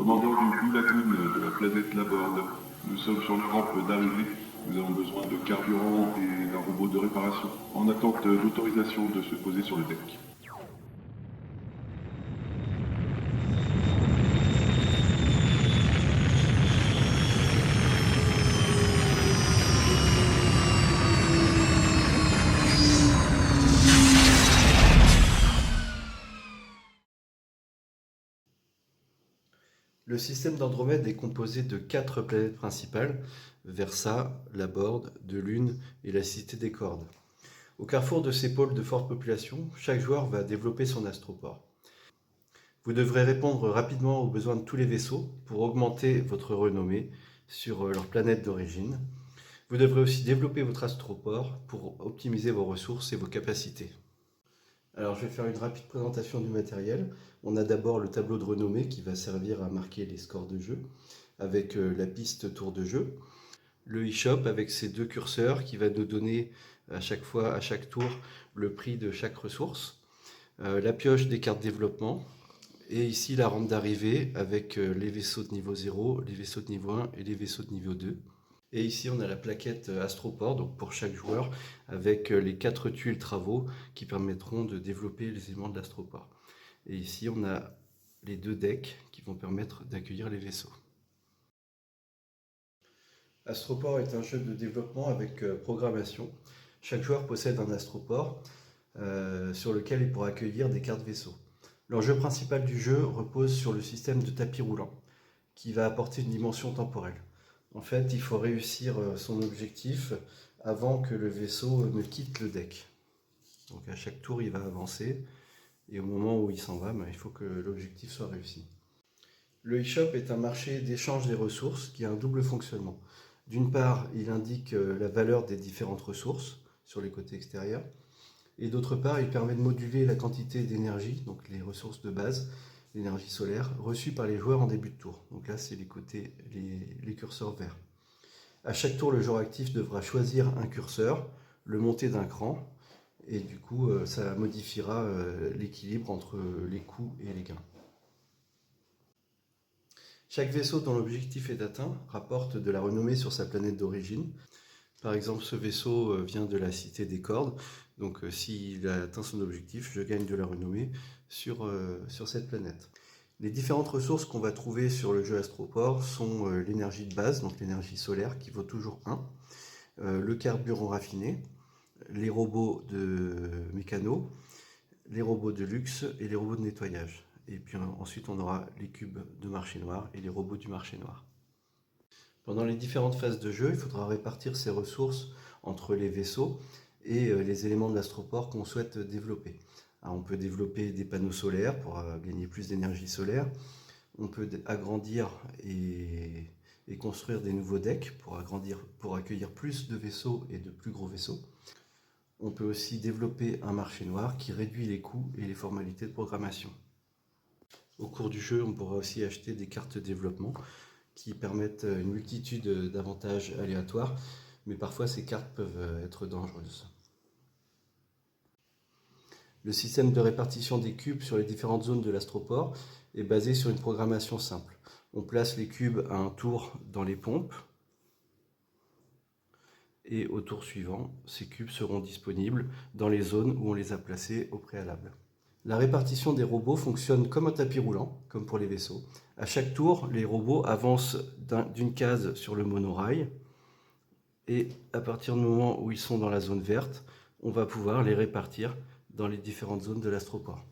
Commandant du Blue Lagoon de la planète Laborde, nous sommes sur la rampe d'arrivée. Nous avons besoin de carburant et d'un robot de réparation, en attente d'autorisation de se poser sur le deck. Le système d'Andromède est composé de 4 planètes principales, Versa, Laborde, de Lune et la Cité des Cordes. Au carrefour de ces pôles de forte population, chaque joueur va développer son astroport. Vous devrez répondre rapidement aux besoins de tous les vaisseaux pour augmenter votre renommée sur leur planète d'origine. Vous devrez aussi développer votre astroport pour optimiser vos ressources et vos capacités. Alors je vais faire une rapide présentation du matériel. On a d'abord le tableau de renommée qui va servir à marquer les scores de jeu avec la piste tour de jeu. Le eShop avec ses 2 curseurs qui va nous donner à chaque fois, à chaque tour, le prix de chaque ressource. La pioche des cartes développement. Et ici la rampe d'arrivée avec les vaisseaux de niveau 0, les vaisseaux de niveau 1 et les vaisseaux de niveau 2. Et ici, on a la plaquette Astroport, donc pour chaque joueur, avec les 4 tuiles travaux qui permettront de développer les éléments de l'Astroport. Et ici, on a les 2 decks qui vont permettre d'accueillir les vaisseaux. Astroport est un jeu de développement avec programmation. Chaque joueur possède un Astroport sur lequel il pourra accueillir des cartes vaisseaux. L'enjeu principal du jeu repose sur le système de tapis roulant, qui va apporter une dimension temporelle. En fait, il faut réussir son objectif avant que le vaisseau ne quitte le deck. Donc à chaque tour, il va avancer et au moment où il s'en va, il faut que l'objectif soit réussi. Le eShop est un marché d'échange des ressources qui a un double fonctionnement. D'une part, il indique la valeur des différentes ressources sur les côtés extérieurs. Et d'autre part, il permet de moduler la quantité d'énergie, donc les ressources de base, l'énergie solaire, reçue par les joueurs en début de tour. Donc là, c'est les côtés, les curseurs verts. À chaque tour, le joueur actif devra choisir un curseur, le monter d'un cran, et du coup, ça modifiera l'équilibre entre les coûts et les gains. Chaque vaisseau dont l'objectif est atteint rapporte de la renommée sur sa planète d'origine. Par exemple, ce vaisseau vient de la Cité des Cordes, donc s'il a atteint son objectif, je gagne de la renommée sur cette planète. Les différentes ressources qu'on va trouver sur le jeu Astroport sont l'énergie de base, donc l'énergie solaire qui vaut toujours 1, le carburant raffiné, les robots de mécano, les robots de luxe et les robots de nettoyage. Et puis ensuite on aura les cubes de marché noir et les robots du marché noir. Pendant les différentes phases de jeu, il faudra répartir ces ressources entre les vaisseaux et les éléments de l'astroport qu'on souhaite développer. Alors, on peut développer des panneaux solaires pour gagner plus d'énergie solaire. On peut agrandir et construire des nouveaux decks pour accueillir plus de vaisseaux et de plus gros vaisseaux. On peut aussi développer un marché noir qui réduit les coûts et les formalités de programmation. Au cours du jeu, on pourra aussi acheter des cartes de développement qui permettent une multitude d'avantages aléatoires, mais parfois ces cartes peuvent être dangereuses. Le système de répartition des cubes sur les différentes zones de l'astroport est basé sur une programmation simple. On place les cubes à un tour dans les pompes, et au tour suivant, ces cubes seront disponibles dans les zones où on les a placés au préalable. La répartition des robots fonctionne comme un tapis roulant, comme pour les vaisseaux. À chaque tour, les robots avancent d'une case sur le monorail, et à partir du moment où ils sont dans la zone verte, on va pouvoir les répartir dans les différentes zones de l'astroport.